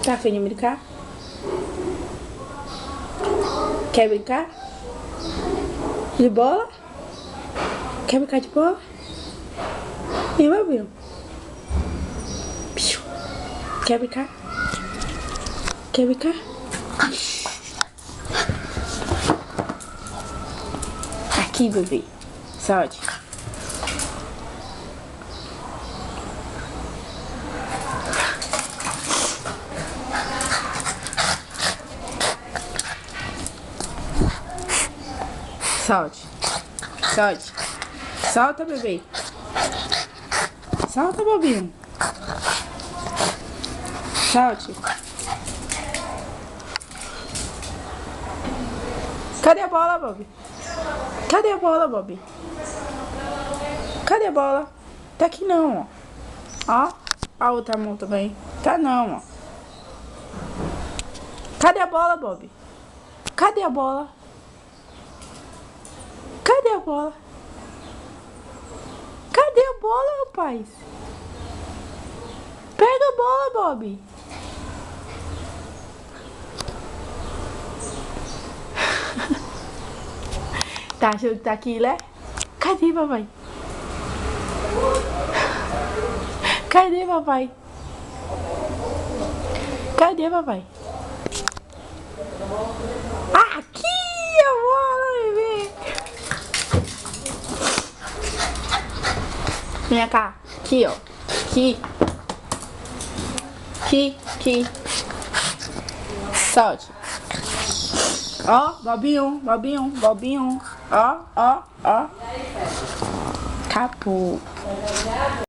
Tá afim de brincar? Quer brincar? De bola? Quer brincar de bola? E meu filho? Quer brincar? Quer brincar? Aqui, bebê. Solte. Solte. Solte. Solta, bebê. Solta, bobinho. Solte. Cadê a bola, Bob? Cadê a bola, Bob? Cadê a bola? Tá aqui não, ó. Ó. A outra mão também. Tá não, ó. Cadê a bola, Bob? Cadê a bola? Cadê a bola? Cadê a bola, rapaz? Pega a bola, Bob. Tá achando que tá aqui, né? Cadê, papai? Cadê, papai? Cadê, papai? Aqui a bola, bebê. Vem cá. Aqui, ó. Aqui. Aqui. Solte. Ó, bobinho. Ó. Acabou.